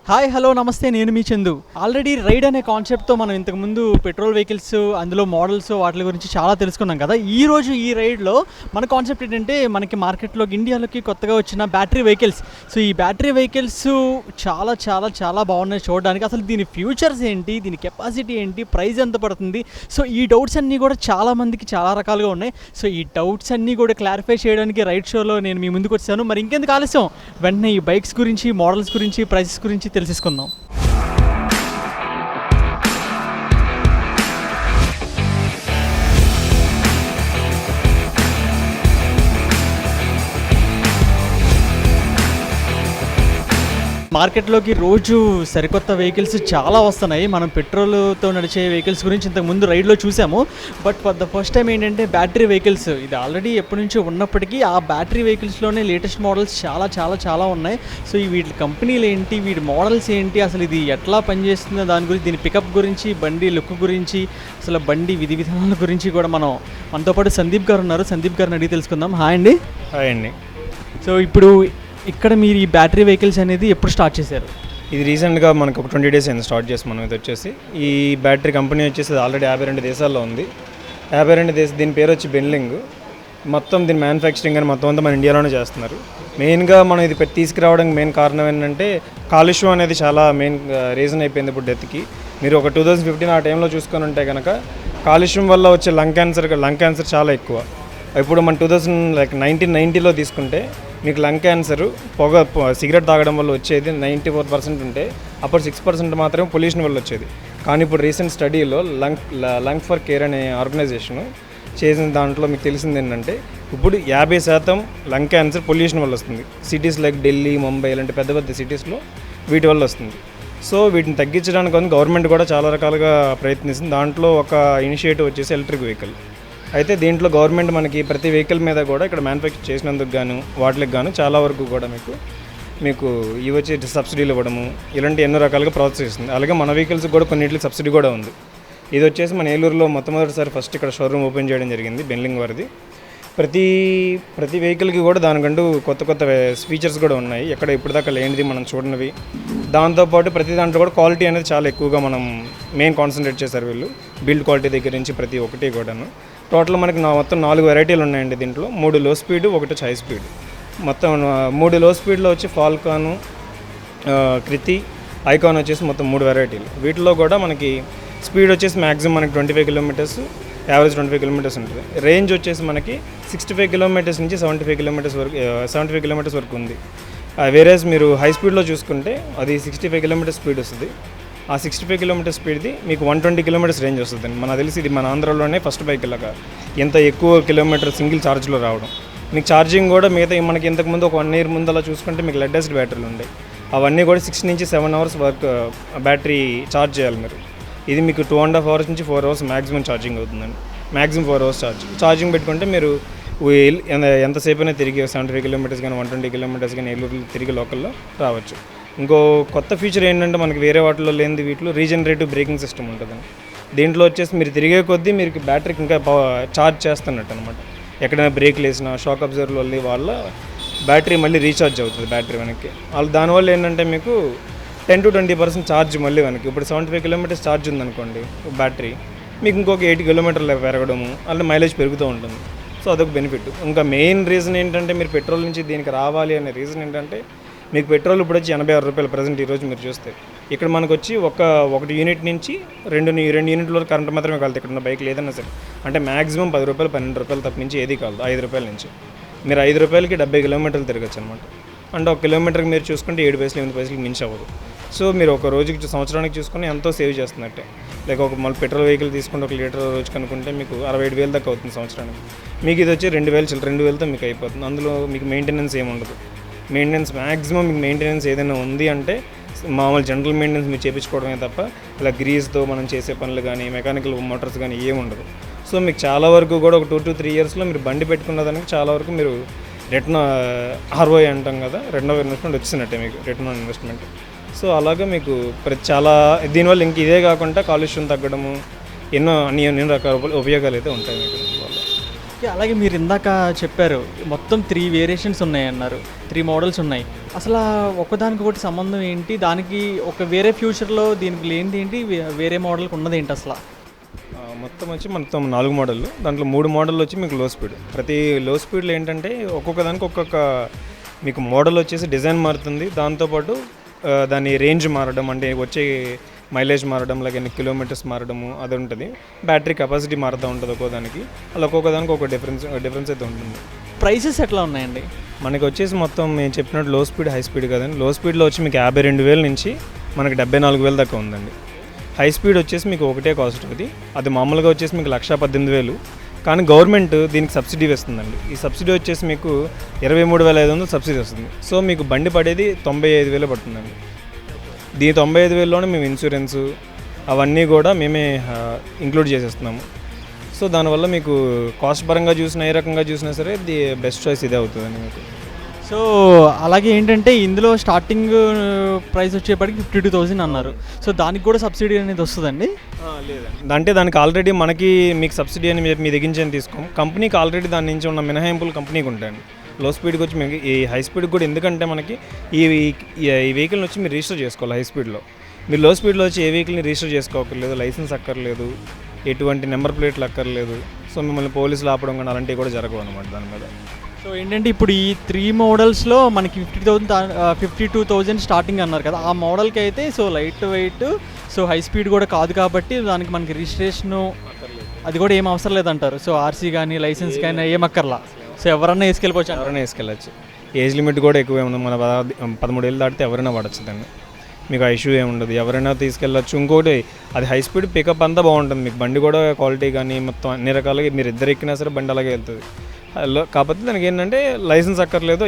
Hi hello నమస్తే నేను మీ Chandu. Already ride అనే కాన్సెప్ట్తో మనం ఇంతకుముందు పెట్రోల్ వెహికల్స్ అందులో మోడల్స్ వాటి గురించి చాలా తెలుసుకున్నాం కదా. ఈరోజు ఈ రైడ్లో మన కాన్సెప్ట్ ఏంటంటే మనకి మార్కెట్లోకి ఇండియాలోకి కొత్తగా వచ్చిన బ్యాటరీ వెహికల్స్. సో ఈ బ్యాటరీ వెహికల్స్ చాలా చాలా చాలా బాగున్నాయి చూడడానికి. అసలు దీని ఫ్యూచర్స్ ఏంటి, దీని కెపాసిటీ ఏంటి, ప్రైస్ ఎంత పడుతుంది, సో ఈ డౌట్స్ అన్నీ కూడా చాలామందికి చాలా రకాలుగా ఉన్నాయి. సో ఈ డౌట్స్ అన్నీ కూడా క్లారిఫై చేయడానికి రైడ్ షోలో నేను మీ ముందుకు వచ్చాను. మరి ఇంకెందుకు ఆలస్యం, వెంటనే ఈ బైక్స్ గురించి, మోడల్స్ గురించి, ప్రైసెస్ గురించి తెలుసుకుందాం. మార్కెట్లోకి రోజు సరికొత్త వెహికల్స్ చాలా వస్తున్నాయి. మనం పెట్రోల్తో నడిచే వెహికల్స్ గురించి ఇంతకుముందు రైడ్లో చూసాము. But for the first time ఏంటంటే బ్యాటరీ వెహికల్స్, ఇది ఆల్రెడీ ఎప్పటి నుంచో ఉన్నప్పటికీ ఆ బ్యాటరీ వెహికల్స్లోనే లేటెస్ట్ మోడల్స్ చాలా చాలా చాలా ఉన్నాయి. సో వీటి కంపెనీలు ఏంటి, వీటి మోడల్స్ ఏంటి, అసలు ఇది ఎట్లా పనిచేస్తుందో దాని గురించి, దీని పికప్ గురించి, బండి లుక్ గురించి, అసలు బండి విధి విధానాల గురించి కూడా మనతో పాటు సందీప్ గారు ఉన్నారు. సందీప్ గారిని అడిగి తెలుసుకుందాం. హాయ్ అండి. హాయ్ అండి. సో ఇప్పుడు ఇక్కడ మీరు ఈ బ్యాటరీ వెహికల్స్ అనేది ఎప్పుడు స్టార్ట్ చేశారు? ఇది రీసెంట్గా మనకు ఒక 20 days అయింది స్టార్ట్ చేసి. మనం ఇది వచ్చేసి ఈ బ్యాటరీ కంపెనీ వచ్చేసి ఆల్రెడీ 52 దేశాల్లో ఉంది. 52 దీని పేరు వచ్చి బెన్లింగ్. మొత్తం దీని మ్యానుఫ్యాక్చరింగ్ అని మొత్తం అంతా మన ఇండియాలోనే చేస్తున్నారు. మెయిన్గా మనం ఇది తీసుకురావడానికి మెయిన్ కారణం ఏంటంటే కాలుష్యం అనేది చాలా మెయిన్ రీజన్ అయిపోయింది ఇప్పుడు డెత్కి. మీరు ఒక 2015 ఆ టైంలో చూసుకొని ఉంటే కనుక కాలుష్యం వల్ల వచ్చే లంగ్ క్యాన్సర్ చాలా ఎక్కువ. ఇప్పుడు మన 1990లో తీసుకుంటే మీకు లంగ్ క్యాన్సర్ సిగరెట్ తాగడం వల్ల వచ్చేది 94% ఉంటే అప్పుడు 6% మాత్రమే పొల్యూషన్ వల్ల వచ్చేది. కానీ ఇప్పుడు రీసెంట్ స్టడీలో లంగ్ ఫర్ కేర్ అనే ఆర్గనైజేషన్ చేసిన దాంట్లో మీకు తెలిసింది ఏంటంటే ఇప్పుడు 50% లంగ్ క్యాన్సర్ పొల్యూషన్ వల్ల వస్తుంది. సిటీస్ లైక్ ఢిల్లీ, ముంబై ఇలాంటి పెద్ద పెద్ద సిటీస్లో వీటి వల్ల వస్తుంది. సో వీటిని తగ్గించడానికి గవర్నమెంట్ కూడా చాలా రకాలుగా ప్రయత్నిస్తుంది. దాంట్లో ఒక ఇనిషియేటివ్ వచ్చేసి ఎలక్ట్రిక్ వెహికల్. అయితే దీంట్లో గవర్నమెంట్ మనకి ప్రతి వెహికల్ మీద కూడా ఇక్కడ మ్యానుఫ్యాక్చర్ చేసినందుకు గాను వాటికి గాను చాలా వరకు కూడా మీకు ఇవి వచ్చి సబ్సిడీలు ఇవ్వడము ఇలాంటి ఎన్నో రకాలుగా ప్రోత్సహిస్తుంది. అలాగే మన వెహికల్స్ కూడా కొన్నింటికి సబ్సిడీ కూడా ఉంది. ఇది వచ్చేసి మన ఏలూరులో మొట్టమొదటిసారి ఫస్ట్ ఇక్కడ షోరూమ్ ఓపెన్ చేయడం జరిగింది, బెన్లింగ్ వారిది. ప్రతి వెహికల్కి కూడా దానికంటూ కొత్త కొత్త ఫీచర్స్ కూడా ఉన్నాయి, ఎక్కడ ఇప్పటిదాకా లేనిది మనం చూడనివి. దాంతోపాటు ప్రతి దాంట్లో కూడా క్వాలిటీ అనేది చాలా ఎక్కువగా మనం మెయిన్ కాన్సన్ట్రేట్ చేశారు వీళ్ళు. బిల్డ్ క్వాలిటీ దగ్గర నుంచి ప్రతి ఒక్కటి కూడాను. టోటల్ మనకి మొత్తం 4 వెరైటీలు ఉన్నాయండి దీంట్లో. 3 లో స్పీడ్, 1 హై స్పీడ్. మొత్తం 3 లో స్పీడ్లో వచ్చి ఫాల్కాను, కృతి, ఐకాన్ వచ్చేసి మొత్తం 3 వెరైటీలు. వీటిలో కూడా మనకి స్పీడ్ వచ్చేసి మ్యాక్సిమం మనకి 25 కిలోమీటర్స్, యావరేజ్ 25 కిలోమీటర్స్ ఉంటుంది. రేంజ్ వచ్చేసి మనకి 65 కిలోమీటర్స్ నుంచి 75 కిలోమీటర్స్ వరకు ఉంది. వేరేస్ మీరు హై స్పీడ్లో చూసుకుంటే అది 65 కిలోమీటర్స్ స్పీడ్ వస్తుంది. ఆ 65 కిలోమీటర్స్ స్పీడ్ది మీకు 120 కిలోమీటర్స్ రేంజ్ వస్తుంది. మనకు తెలిసి ఇది మన ఆంధ్రాలోనే ఫస్ట్ బైక్ ఇలాగా ఎంత ఎక్కువ కిలోమీటర్ సింగిల్ ఛార్జ్లో రావడం. మీకు ఛార్జింగ్ కూడా మిగతా మనకి ఇంతకుముందు ఒక 1 year ముందు అలా చూసుకుంటే మీకు లెడ్ యాసిడ్ బ్యాటరీలు ఉండే, అవన్నీ కూడా 6 నుంచి 7 hours వర్క్ బ్యాటరీ ఛార్జ్ చేయాలి మీరు. ఇది మీకు 2.5 hours నుంచి 4 hours మ్యాక్సిమం ఛార్జింగ్ అవుతుందండి. మ్యాక్సిమం 4 hours ఛార్జింగ్ పెట్టుకుంటే మీరు ఎంతసేపు అయినా తిరిగి 75 కిలోమీటర్స్ కానీ 120 కిలోమీటర్స్ కానీ ఏలూరు తిరిగి లోకల్లో రావచ్చు. ఇంకో కొత్త ఫీచర్ ఏంటంటే మనకి వేరే వాటిలో లేనిది వీటిలో రీజనరేటివ్ బ్రేకింగ్ సిస్టమ్ ఉంటుందండి. దీంట్లో వచ్చేసి మీరు తిరిగే కొద్దీ మీరు బ్యాటరీకి ఇంకా ఛార్జ్ చేస్తున్నట్టు అనమాట. ఎక్కడైనా బ్రేక్లు వేసినా షాక్ అబ్జర్వర్లు వల్ల వాళ్ళ బ్యాటరీ మళ్ళీ రీఛార్జ్ అవుతుంది బ్యాటరీ వెనక్కి. వాళ్ళు దానివల్ల ఏంటంటే మీకు 10 to 20% ఛార్జ్ మళ్ళీ వెనక్కి. ఇప్పుడు 75 కిలోమీటర్స్ ఛార్జ్ ఉందనుకోండి బ్యాటరీ, మీకు ఇంకొక 8 కిలోమీటర్లు పెరగడము, అలా మైలేజ్ పెరుగుతూ ఉంటుంది. సో అదొక బెనిఫిట్. ఇంకా మెయిన్ రీజన్ ఏంటంటే మీరు పెట్రోల్ నుంచి దీనికి రావాలి అనే రీజన్ ఏంటంటే మీకు పెట్రోల్ ఇప్పుడు వచ్చి 86 రూపాయలు ప్రజెంట్ ఈరోజు మీరు చూస్తే. ఇక్కడ మనకు వచ్చి ఒకటి యూనిట్ నుంచి 2 యూనిట్ల వరకు కరెంట్ మాత్రమే కలుగుతుంది ఇక్కడ ఉన్న బైక్లు ఏదైనా సరే. అంటే మ్యాక్సిమం 10 రూపాయలు 12 రూపాయలు తప్పించి ఏది కాదు. 5 రూపాయల నుంచి మీరు 5 రూపాయలకి 70 కిలోమీటర్లు తిరగచ్చు అనమాట. అంటే 1 కిలోమీటర్కి మీరు చూసుకుంటే 7 పైసలు 8 పైసలకి మించి అవ్వదు. సో మీరు ఒక రోజుకి సంవత్సరానికి చూసుకుని ఎంతో సేవ్ చేస్తున్నట్టే. లైక్ మళ్ళీ పెట్రోల్ వెహికల్ తీసుకుంటే 1 లీటర్ రోజు కనుక్కుంటే మీకు 67,000 దాకా అవుతుంది సంవత్సరానికి. మీకు ఇది వచ్చి 2,000తో మీకు అయిపోతుంది. అందులో మీకు మెయింటెనెన్స్ ఏముండదు. మెయింటెనెన్స్ మ్యాక్సిమం మీకు మెయింటెనెన్స్ ఏదైనా ఉంది అంటే మామూలు జనరల్ మెయింటెనెన్స్ మీరు చేయించుకోవడమే తప్ప ఇలా గ్రీస్తో మనం చేసే పనులు కానీ మెకానికల్ మోటార్స్ కానీ ఏమి ఉండదు. సో మీకు చాలా వరకు కూడా ఒక 2 to 3 yearsలో మీరు బండి పెట్టుకున్న దానికి చాలా వరకు మీరు రిటర్న్ ROI అంటాం కదా, రిటర్న్ ఆఫ్ ఇన్వెస్ట్మెంట్ వచ్చినట్టే మీకు రిటర్న్ ఆన్ ఇన్వెస్ట్మెంట్. సో అలాగే మీకు చాలా దీనివల్ల ఇంక ఇదే కాకుండా కాలుష్యం తగ్గడము ఎన్నో రకాల ఉపయోగాలు అయితే ఉంటాయి మీకు. ఓకే, అలాగే మీరు ఇందాక చెప్పారు మొత్తం 3 వేరియేషన్స్ ఉన్నాయి అన్నారు, 3 మోడల్స్ ఉన్నాయి. అసలు ఒకదానికొకటి సంబంధం ఏంటి, దానికి ఒక వేరే ఫ్యూచర్లో దీనికి లేనిది ఏంటి, వేరే మోడల్కి ఉన్నది ఏంటి అసలు? మొత్తం 4 మోడళ్ళు, దాంట్లో 3 మోడళ్ళు వచ్చి మీకు లో స్పీడ్. ప్రతి లో స్పీడ్లో ఏంటంటే ఒక్కొక్క దానికి ఒక్కొక్క మీకు మోడల్ వచ్చేసి డిజైన్ మారుతుంది, దాంతోపాటు దాని రేంజ్ మారడం, అంటే వచ్చే మైలేజ్ మారడం, అలాగే కిలోమీటర్స్ మారడము అది ఉంటుంది. బ్యాటరీ కెపాసిటీ మారుతూ ఉంటుంది ఒక్కోదానికి, అలా ఒక్కొక్క దానికి ఒక డిఫరెన్స్ అయితే ఉంటుంది. ప్రైసెస్ ఎట్లా ఉన్నాయండి? మనకి వచ్చేసి మొత్తం నేను చెప్పినట్టు లో స్పీడ్ హై స్పీడ్ కదండి. లో స్పీడ్లో వచ్చి మీకు 52,000 నుంచి మనకి 74,000 దాకా ఉందండి. హై స్పీడ్ వచ్చేసి మీకు ఒకటే కాస్ట్ అవుతుంది, అది మామూలుగా వచ్చేసి మీకు 1,18,000. కానీ గవర్నమెంట్ దీనికి సబ్సిడీ వేస్తుందండి. ఈ సబ్సిడీ వచ్చేసి మీకు 23,500 సబ్సిడీ వస్తుంది. సో మీకు బండి పడేది 95,000 పడుతుందండి. దీని 95,000లోనే మేము ఇన్సూరెన్సు అవన్నీ కూడా మేమే ఇంక్లూడ్ చేసేస్తున్నాము. సో దానివల్ల మీకు కాస్ట్ పరంగా చూసినా ఏ రకంగా చూసినా సరే ది బెస్ట్ చాయిస్ ఇదే అవుతుందండి మీకు. సో అలాగే ఏంటంటే ఇందులో స్టార్టింగ్ ప్రైస్ వచ్చేప్పటికి 52,000 అన్నారు. సో దానికి కూడా సబ్సిడీ అనేది వస్తుందండి? లేదండి, అంటే దానికి ఆల్రెడీ మనకి మీకు సబ్సిడీ అని మీ దగ్గర తీసుకోం, కంపెనీకి ఆల్రెడీ దాని నుంచి ఉన్న మినహాయింపులు కంపెనీకి ఉంటాయండి. లో స్పీడ్కి వచ్చి మీకు ఈ హై స్పీడ్కి కూడా, ఎందుకంటే మనకి ఈ వెహికల్ని వచ్చి మీరు రిజిస్టర్ చేసుకోవాలి. హై స్పీడ్లో మీరు లో స్పీడ్లో వచ్చి ఏ వెహికల్ని రిజిస్టర్ చేసుకోకర్లేదు, లైసెన్స్ అక్కర్లేదు, ఎటువంటి నెంబర్ ప్లేట్లు అక్కర్లేదు. సో మిమ్మల్ని పోలీసులు ఆపడం కానీ అలాంటివి కూడా జరగవు అనమాట దాని మీద. సో ఏంటంటే ఇప్పుడు ఈ 3 మోడల్స్లో మనకి 52,000 స్టార్టింగ్ అన్నారు కదా, ఆ మోడల్కి అయితే so light weight, so high speed కూడా కాదు కాబట్టి దానికి మనకి రిజిస్ట్రేషను అది కూడా ఏం అవసరం లేదంటారు. సో ఆర్సీ కానీ లైసెన్స్ కానీ ఏం అక్కర్లా, సో ఎవరన్నా వేసుకెళ్ళిపోవచ్చు. ఎవరైనా వేసుకెళ్ళచ్చు, ఏజ్ లిమిట్ కూడా ఎక్కువే ఉంది. మన 13 ఏళ్ళు దాటితే ఎవరైనా పడచ్చు దాన్ని, మీకు ఆ ఇష్యూ ఏముండదు, ఎవరైనా తీసుకెళ్ళచ్చు. ఇంకోటి అది హై స్పీడ్ పికప్ అంతా బాగుంటుంది, మీకు బండి కూడా క్వాలిటీ కానీ మొత్తం అన్ని రకాలుగా మీరు ఇద్దరు ఎక్కినా సరే బండి అలాగే వెళ్తుంది. కాకపోతే దానికి ఏంటంటే లైసెన్స్ అక్కర్లేదు,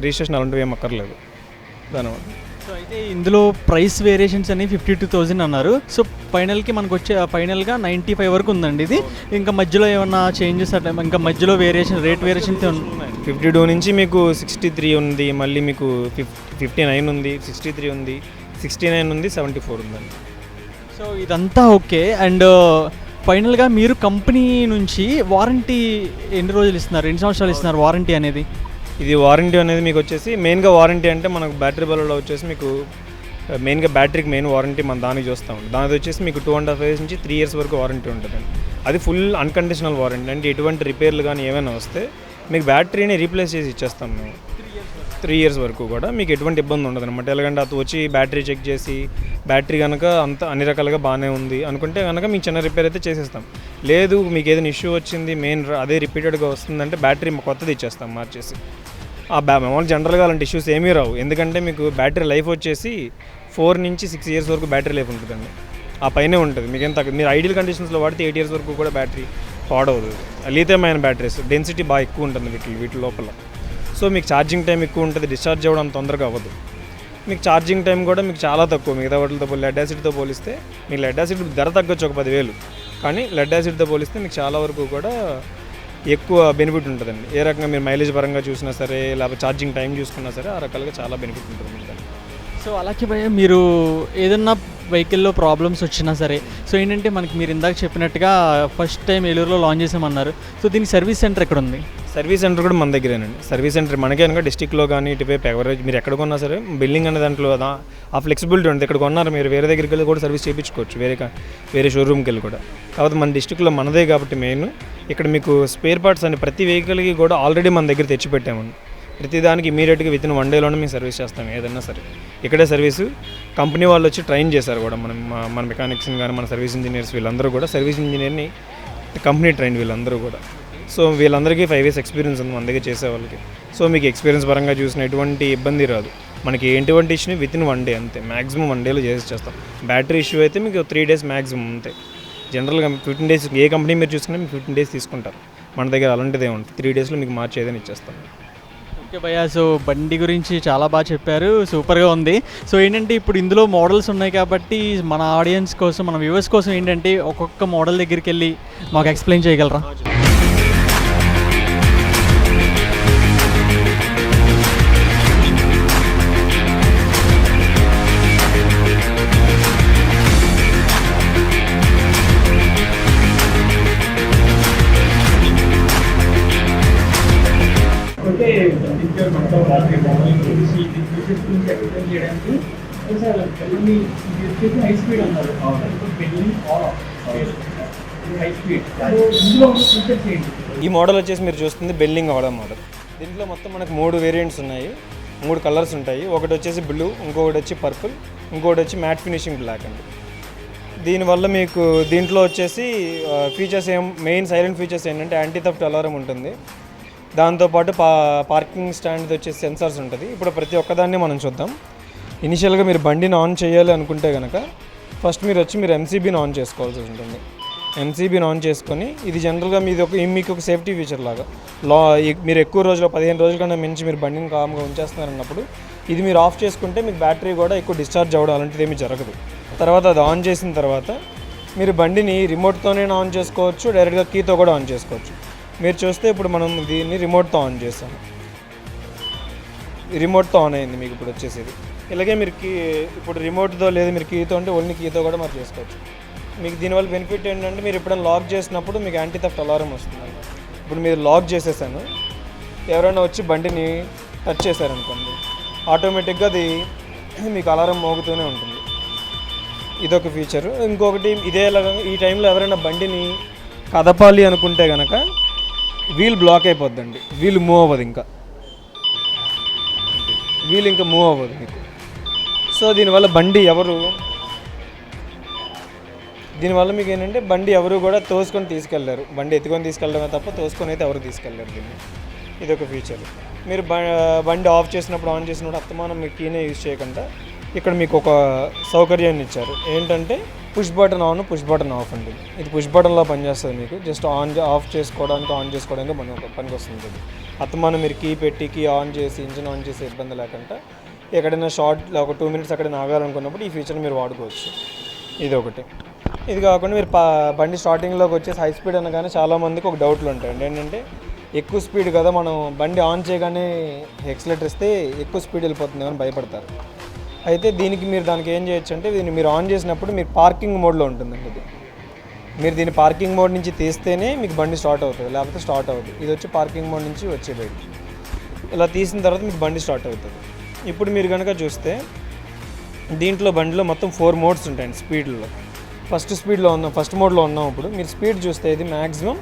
రిజిస్ట్రేషన్ అలాంటివి ఏం అక్కర్లేదు దానివల్ల. సో అయితే ఇందులో ప్రైస్ వేరియేషన్స్ అనేవి 52,000 అన్నారు. సో ఫైనల్కి మనకు వచ్చే ఫైనల్గా 95 వరకు ఉందండి ఇది. ఇంకా మధ్యలో ఏమన్నా చేంజెస్ అట్లా ఇంకా మధ్యలో వేరియేషన్ రేట్ వేరియేషన్ 52 నుంచి మీకు 63 ఉంది, మళ్ళీ మీకు 59 ఉంది, 63 ఉంది, 69 ఉంది, 74 ఉందండి. సో ఇదంతా ఓకే. అండ్ ఫైనల్గా మీరు కంపెనీ నుంచి వారంటీ ఎన్ని రోజులు ఇస్తున్నారు, ఎన్ని సంవత్సరాలు ఇస్తున్నారు వారంటీ అనేది? ఇది వారంటీ అనేది మీకు వచ్చేసి మెయిన్గా వారంటీ అంటే మనకు బ్యాటరీ బలలో వచ్చేసి మీకు మెయిన్గా బ్యాటరీకి మెయిన్ వారంటీ మన దానికి చూస్తాం. దానికి వచ్చేసి మీకు 2.5 years నుంచి 3 years వరకు వారంటీ ఉంటుందండి. అది ఫుల్ అన్కండిషనల్ వారంటీ, అంటే ఎటువంటి రిపేర్లు కానీ ఏమైనా వస్తే మీకు బ్యాటరీని రీప్లేస్ చేసి ఇచ్చేస్తాం మేము. 3 years వరకు కూడా మీకు ఎటువంటి ఇబ్బంది ఉండదు అనమాట. ఎలాగంటే అది వచ్చి బ్యాటరీ చెక్ చేసి బ్యాటరీ కనుక అంత అన్ని రకాలుగా బాగానే ఉంది అనుకుంటే కనుక మీకు చిన్న రిపేర్ అయితే చేసేస్తాం. లేదు మీకు ఏదైనా ఇష్యూ వచ్చింది మెయిన్ అదే రిపీటెడ్గా వస్తుందంటే బ్యాటరీ కొత్తది ఇచ్చేస్తాం మార్చేసి. మామూలు జనరల్గా అలాంటి ఇష్యూస్ ఏమీ రావు, ఎందుకంటే మీకు బ్యాటరీ లైఫ్ వచ్చేసి 4 నుంచి 6 years వరకు బ్యాటరీ లైఫ్ ఉంటుందండి. ఆ పైనే ఉంటుంది మీకు ఎంత. మీరు ఐడియల్ కండిషన్స్లో వాడితే 8 years వరకు కూడా బ్యాటరీ పాడవదు. లిథియం అయన్ బ్యాటరీస్ డెన్సిటీ బాగా ఎక్కువ ఉంటుంది వీటి లోపల. సో మీకు ఛార్జింగ్ టైం ఎక్కువ ఉంటుంది, డిశ్చార్జ్ అవ్వడం తొందరగా అవ్వదు. మీకు ఛార్జింగ్ టైం కూడా మీకు చాలా తక్కువ మిగతా వాటితో లెడ్ యాసిడ్తో పోలిస్తే. మీకు లెడ్ యాసిడ్ ధర తగ్గొచ్చు ఒక 10,000, కానీ లెడ్ యాసిడ్తో పోలిస్తే మీకు చాలా వరకు కూడా ఎక్కువ బెనిఫిట్ ఉంటుందండి. ఏ రకంగా మీరు మైలేజ్ పరంగా చూసినా సరే, లేకపోతే ఛార్జింగ్ టైం చూసుకున్నా సరే, ఆ రకాలుగా చాలా బెనిఫిట్ ఉంటుంది మీకు. సో అలాగే భయ్య మీరు ఏదన్నా వెహికల్లో ప్రాబ్లమ్స్ వచ్చినా సరే, సో ఏంటంటే మనకి మీరు ఇందాక చెప్పినట్టుగా ఫస్ట్ టైం ఏలూరులో లాంచ్ చేసామన్నారు. సో దీనికి సర్వీస్ సెంటర్ ఎక్కడ ఉంది? సర్వీస్ సెంటర్ కూడా మన దగ్గరేనండి. సర్వీస్ సెంటర్ మనకే కనుక డిస్టిక్లో కానీ ఇటువైపు ఎవరేజ్ మీరు ఎక్కడ కొన్నా సరే బిల్డింగ్ అనే దాంట్లో ఆ ఫ్లెక్సిబిలిటీ ఉంటుంది. ఇక్కడ కొన్నారు మీరు వేరే దగ్గరికి వెళ్ళి కూడా సర్వీస్ చేయించుకోవచ్చు, వేరే షోరూమ్కి వెళ్ళి కూడా. కాకపోతే మన డిస్టిక్లో మనదే కాబట్టి మెయిన్ ఇక్కడ మీకు స్పేర్ పార్ట్స్ అని ప్రతి వెహికల్కి కూడా ఆల్రెడీ మన దగ్గర తెచ్చిపెట్టామండి. ప్రతిదానికి ఇమీడియట్గా వితిన్ 1 dayలోనే మేము సర్వీస్ చేస్తాం ఏదైనా సరే. ఇక్కడే సర్వీసు కంపెనీ వాళ్ళు వచ్చి ట్రైన్ చేశారు కూడా మన మెకానిక్స్ని కానీ మన సర్వీస్ ఇంజనీర్స్ వీళ్ళందరూ కూడా. సర్వీస్ ఇంజనీర్ని కంపెనీ ట్రైన్ వీళ్ళందరూ కూడా. సో వీళ్ళందరికీ 5 years ఎక్స్పీరియన్స్ ఉంది మన దగ్గర చేసే వాళ్ళకి. సో మీకు ఎక్స్పీరియన్స్ పరంగా చూసిన ఎటువంటి ఇబ్బంది రాదు. మనకి ఎటువంటి ఇష్యూని వితిన్ 1 day అంతే, మ్యాక్సిమం 1 dayలో చేస్తాం. బ్యాటరీ ఇష్యూ అయితే మీకు 3 days మ్యాక్సిమం అంతే. జనరల్గా 15 days ఏ కంపెనీ మీరు చూసుకున్నా మీకు 15 days తీసుకుంటారు. మన దగ్గర అలాంటిదే ఉంటుంది, 3 daysలో మీకు మార్చి ఏదైనా ఇచ్చేస్తాం. ఓకే భయ్య, సో బండి గురించి చాలా బాగా చెప్పారు, సూపర్గా ఉంది. సో ఏంటంటే ఇప్పుడు ఇందులో మోడల్స్ ఉన్నాయి కాబట్టి మన ఆడియన్స్ కోసం, మన వ్యూవర్స్ కోసం ఏంటంటే ఒక్కొక్క మోడల్ దగ్గరికి వెళ్ళి మాకు ఎక్స్ప్లెయిన్ చేయగలరా? గురించి ఎక్స్ప్లెయిన్ చేయడానికి సార్ పెళ్ళి హై స్పీడ్ అన్నారు. పెళ్ళి హై స్పీడ్ ఇందులో ఉన్న ఫీచర్స్ ఏంటి? ఈ మోడల్ వచ్చేసి మీరు చూస్తుంది బెల్లింగ్ ఆడ మోడల్. దీంట్లో మొత్తం మనకు 3 వేరియంట్స్ ఉన్నాయి, 3 కలర్స్ ఉంటాయి. ఒకటి వచ్చేసి బ్లూ, ఇంకొకటి వచ్చి పర్పుల్, ఇంకొకటి వచ్చి మ్యాట్ ఫినిషింగ్ బ్లాక్ అండి. దీనివల్ల మీకు దీంట్లో వచ్చేసి ఫీచర్స్ మెయిన్ సైలెంట్ ఫీచర్స్ ఏంటంటే యాంటీ థెఫ్ట్ అలారం ఉంటుంది. దాంతోపాటు పార్కింగ్ స్టాండ్ వచ్చేసి సెన్సార్స్ ఉంటుంది. ఇప్పుడు ప్రతి ఒక్కదాన్ని మనం చూద్దాం. ఇనిషియల్గా మీరు బండిని ఆన్ చేయాలి అనుకుంటే కనుక ఫస్ట్ మీరు ఎంసీబీని ఆన్ చేసుకోవాల్సి ఉంటుంది. ఎంసీబీని ఆన్ చేసుకొని ఇది జనరల్గా మీకు ఒక సేఫ్టీ ఫీచర్ లాగా మీరు ఎక్కువ రోజులు 15 రోజుల కన్నా మించి మీరు బండిని కామ్గా ఉంచేస్తున్నారన్నప్పుడు ఇది మీరు ఆఫ్ చేసుకుంటే మీకు బ్యాటరీ కూడా ఎక్కువ డిశ్చార్జ్ అవ్వడం అలాంటిది ఏమీ జరగదు. తర్వాత అది ఆన్ చేసిన తర్వాత మీరు బండిని రిమోట్తోనే ఆన్ చేసుకోవచ్చు, డైరెక్ట్గా కీతో కూడా ఆన్ చేసుకోవచ్చు. మీరు చూస్తే ఇప్పుడు మనం దీన్ని రిమోట్తో ఆన్ చేస్తాము. రిమోట్తో ఆన్ అయింది మీకు ఇప్పుడు వచ్చేసేది. ఇలాగే మీరు ఇప్పుడు రిమోట్తో లేదు మీరు కీతో అంటే ఓన్లీ కీతో కూడా మరి చేసుకోవచ్చు. మీకు దీనివల్ల బెనిఫిట్ ఏంటంటే మీరు ఎప్పుడైనా లాక్ చేసినప్పుడు మీకు యాంటీ థెఫ్ట్ అలారం వస్తుంది. ఇప్పుడు మీరు లాక్ చేసేసాను, ఎవరైనా వచ్చి బండిని టచ్ చేశారనుకోండి ఆటోమేటిక్గా అది మీకు అలారం మోగుతూనే ఉంటుంది. ఇదొక ఫీచరు. ఇంకొకటి ఇదేలాగా ఈ టైంలో ఎవరైనా బండిని కదపాలి అనుకుంటే కనుక వీల్ బ్లాక్ అయిపోద్దండి, వీల్ మూవ్ అవ్వదు, వీల్ ఇంకా మూవ్ అవ్వదు మీకు. సో దీనివల్ల మీకు ఏంటంటే బండి ఎవరు కూడా తోసుకొని తీసుకెళ్లారు, బండి ఎత్తుకొని తీసుకెళ్ళడమే తప్ప తోసుకొని అయితే ఎవరు తీసుకెళ్లారు దీన్ని. ఇదొక ఫీచర్. మీరు బండి ఆఫ్ చేసినప్పుడు ఆన్ చేసినప్పుడు అస్తమానం మీరు కీనే యూజ్ చేయకుండా ఇక్కడ మీకు ఒక సౌకర్యాన్ని ఇచ్చారు. ఏంటంటే push button on, push button off అండి. ఇది పుష్ బటన్లో పనిచేస్తుంది. మీకు జస్ట్ ఆఫ్ చేసుకోవడానికి ఆన్ చేసుకోవడానికి పనికి వస్తుంది. ఇది అస్తమానం మీరు కీ ఆన్ చేసి ఇంజిన్ ఆన్ చేసి ఇబ్బంది లేకుండా ఎక్కడైనా ఒక 2 మినిట్స్ ఎక్కడైనా ఆగాలనుకున్నప్పుడు ఈ ఫీచర్ని మీరు వాడుకోవచ్చు. ఇది ఒకటి. ఇది కాకుండా మీరు బండి స్టార్టింగ్లోకి వచ్చేసి హై స్పీడ్ అనగానే చాలామందికి ఒక డౌట్లు ఉంటాయండి. ఏంటంటే ఎక్కువ స్పీడ్ కదా, మనం బండి ఆన్ చేయగానే ఎక్సలేటర్ ఇస్తే ఎక్కువ స్పీడ్ వెళ్ళిపోతుంది అని భయపడతారు. అయితే దానికి ఏం చేయొచ్చు అంటే దీన్ని మీరు ఆన్ చేసినప్పుడు మీరు పార్కింగ్ మోడ్లో ఉంటుందండి. ఇది మీరు దీన్ని పార్కింగ్ మోడ్ నుంచి తీస్తేనే మీకు బండి స్టార్ట్ అవుతుంది, లేకపోతే స్టార్ట్ అవుతుంది. ఇది వచ్చి పార్కింగ్ మోడ్ నుంచి వచ్చే బయట ఇలా తీసిన తర్వాత మీకు బండి స్టార్ట్ అవుతుంది. ఇప్పుడు మీరు కనుక చూస్తే బండిలో మొత్తం 4 మోడ్స్ ఉంటాయండి స్పీడ్లో. ఫస్ట్ మోడ్లో ఉన్నాం. ఇప్పుడు మీరు స్పీడ్ చూస్తే ఇది మ్యాక్సిమం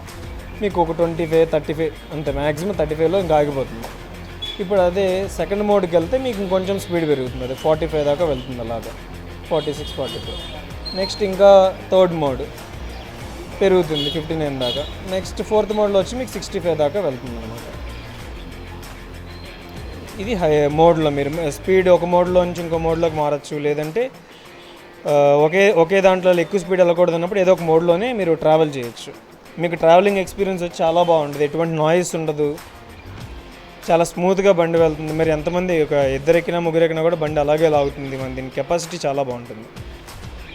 మీకు ఒక 25, 35 అంతే, మ్యాక్సిమం 35లో ఇంకా ఆగిపోతుంది. ఇప్పుడు అదే సెకండ్ మోడ్కి వెళ్తే మీకు ఇంకొంచెం స్పీడ్ పెరుగుతుంది, అది 45 దాకా వెళ్తుంది, అలాగా 46, 44. నెక్స్ట్ ఇంకా థర్డ్ మోడ్ పెరుగుతుంది 59 దాకా. నెక్స్ట్ ఫోర్త్ మోడ్లో వచ్చి మీకు 65 దాకా వెళ్తుంది అనమాట. ఇది హై మోడ్లో మీరు స్పీడ్ ఒక మోడ్లో నుంచి ఇంకో మోడ్లోకి మారచ్చు, లేదంటే ఒకే దాంట్లో ఎక్కువ స్పీడ్ వెళ్ళకూడదు అన్నప్పుడు ఏదో ఒక మోడ్లోనే మీరు ట్రావెల్ చేయొచ్చు. మీకు ట్రావెలింగ్ ఎక్స్పీరియన్స్ వచ్చి చాలా బాగుంటుంది, ఎటువంటి నాయిస్ ఉండదు, చాలా స్మూత్గా బండి వెళ్తుంది. మరి ఎంతమంది ఒక 2 ఎక్కినా 3 ఎక్కినా కూడా బండి అలాగే లాగుతుంది. దీని కెపాసిటీ చాలా బాగుంటుంది.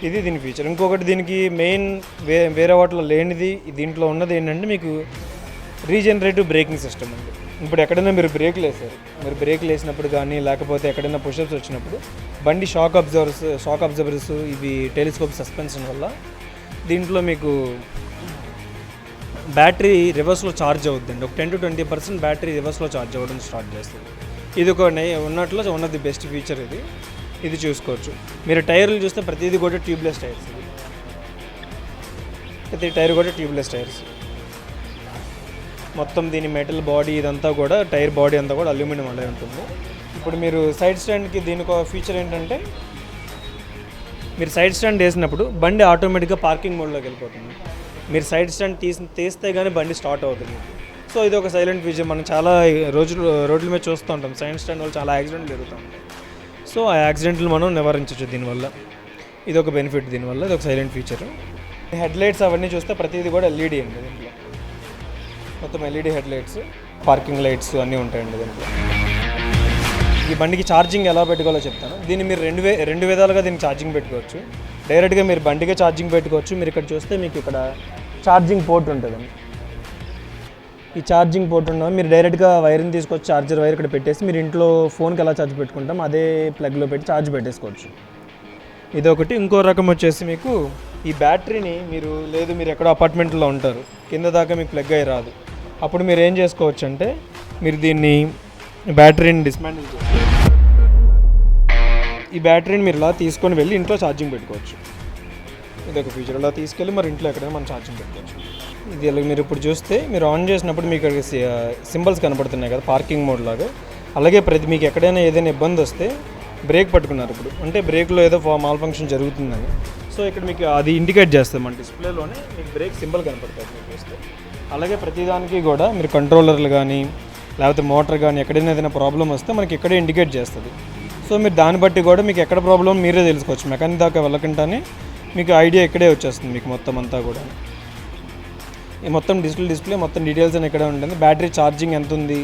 ఇది దీని ఫీచర్. ఇంకొకటి దీనికి మెయిన్ వేరే వాటిలో లేనిది దీంట్లో ఉన్నది ఏంటంటే మీకు రీజనరేటివ్ బ్రేకింగ్ సిస్టమ్ అండి. ఇప్పుడు ఎక్కడైనా మీరు బ్రేక్లు వేసినప్పుడు కానీ లేకపోతే ఎక్కడైనా పుషప్స్ వచ్చినప్పుడు బండి షాక్ అబ్జర్వర్స్ ఇవి టెలిస్కోప్ సస్పెన్షన్ వల్ల దీంట్లో మీకు బ్యాటరీ రివర్స్లో ఛార్జ్ అవుతుందండి. ఒక 10 to 20% బ్యాటరీ రివర్స్లో ఛార్జ్ అవ్వడం స్టార్ట్ చేస్తుంది. ఇది ఒక ఉన్నది బెస్ట్ ఫీచర్. ఇది చూసుకోవచ్చు. మీరు టైర్లు చూస్తే ప్రతిదీ కూడా ట్యూబ్లెస్ టైర్స్, ప్రతి టైర్ కూడా ట్యూబ్లెస్ టైర్స్. మొత్తం దీని మెటల్ బాడీ ఇదంతా కూడా టైర్ బాడీ అంతా కూడా అల్యూమినియం అలా ఉంటుంది. ఇప్పుడు మీరు సైడ్ స్టాండ్కి దీనికి ఒక ఫీచర్ ఏంటంటే మీరు సైడ్ స్టాండ్ వేసినప్పుడు బండి ఆటోమేటిక్గా పార్కింగ్ మోడ్లోకి వెళ్ళిపోతుంది. మీరు సైడ్ స్టాండ్ తీస్తే కానీ బండి స్టార్ట్ అవుతుంది. సో ఇది ఒక సైలెంట్ ఫీచర్. మనం చాలా రోడ్ల మీద చూస్తూ ఉంటాం, సైడ్ స్టాండ్ వల్ల చాలా యాక్సిడెంట్లు జరుగుతూ ఉంటాయి. సో ఆ యాక్సిడెంట్లు మనం నివారించవచ్చు దీనివల్ల. ఇది ఒక బెనిఫిట్ దీనివల్ల, ఇది ఒక సైలెంట్ ఫీచర్. హెడ్ లైట్స్ అవన్నీ చూస్తే ప్రతిదీ కూడా ఎల్ఈడి అండి. దీంట్లో మొత్తం LED head lights, parking lights అన్నీ ఉంటాయండి దీంట్లో. ఈ బండికి ఛార్జింగ్ ఎలా పెట్టుకోవాలో చెప్తాను. దీన్ని మీరు రెండు విధాలుగా దీనికి ఛార్జింగ్ పెట్టుకోవచ్చు. డైరెక్ట్గా మీరు బండిగా ఛార్జింగ్ పెట్టుకోవచ్చు. మీరు ఇక్కడ చూస్తే మీకు ఇక్కడ ఛార్జింగ్ పోర్ట్ ఉంటుందండి. ఈ ఛార్జింగ్ పోర్ట్ ఉన్న మీరు డైరెక్ట్గా వైర్ని తీసుకొచ్చి ఛార్జర్ వైర్ ఇక్కడ పెట్టేసి మీరు ఇంట్లో ఫోన్కి ఎలా ఛార్జ్ పెట్టుకుంటాం అదే ప్లగ్లో పెట్టి ఛార్జ్ పెట్టేసుకోవచ్చు. ఇదొకటి. ఇంకో రకం వచ్చేసి మీకు ఈ బ్యాటరీని మీరు ఎక్కడో అపార్ట్మెంట్లో ఉంటారు, కింద దాకా మీకు ప్లగ్ అయ్యి రాదు. అప్పుడు మీరు ఏం చేసుకోవచ్చు అంటే మీరు దీన్ని బ్యాటరీని డిస్మాంటిల్ చేస్తారు. ఈ బ్యాటరీని మీరు ఇలా తీసుకొని వెళ్ళి ఇంట్లో ఛార్జింగ్ పెట్టుకోవచ్చు. ఇది ఒక ఫీచర్. ఇలా తీసుకెళ్ళి మరి ఇంట్లో ఎక్కడైనా మనం ఛార్జింగ్ పెట్టుకోవచ్చు. ఇది ఇలా మీరు ఇప్పుడు చూస్తే మీరు ఆన్ చేసినప్పుడు మీకు ఇక్కడ సింబల్స్ కనపడుతున్నాయి కదా, పార్కింగ్ మోడ్ లాగా. అలాగే మీకు ఎక్కడైనా ఏదైనా ఇబ్బంది వస్తే బ్రేక్ పట్టుకున్నారు ఇప్పుడు, అంటే బ్రేక్లో ఏదో మాల్ ఫంక్షన్ జరుగుతుందని, సో ఇక్కడ మీకు అది ఇండికేట్ చేస్తుంది మన డిస్ప్లేలోనే, మీకు బ్రేక్ సింబల్ కనపడుతుంది మీకు చూస్తే. అలాగే ప్రతిదానికి కూడా మీరు కంట్రోలర్లు కానీ లేకపోతే మోటార్ కానీ ఎక్కడైనా ఏదైనా ప్రాబ్లం వస్తే మనకి ఇక్కడే ఇండికేట్ చేస్తుంది. సో మీరు దాన్ని బట్టి కూడా మీకు ఎక్కడ ప్రాబ్లం మీరే తెలుసుకోవచ్చు. మెకానిక్ దాకా వెళ్ళకుండానే మీకు ఐడియా ఇక్కడే వచ్చేస్తుంది మీకు మొత్తం అంతా కూడా. ఈ మొత్తం డిస్ప్లే మొత్తం డీటెయిల్స్ అని ఇక్కడే ఉంటుంది. బ్యాటరీ ఛార్జింగ్ ఎంత ఉంది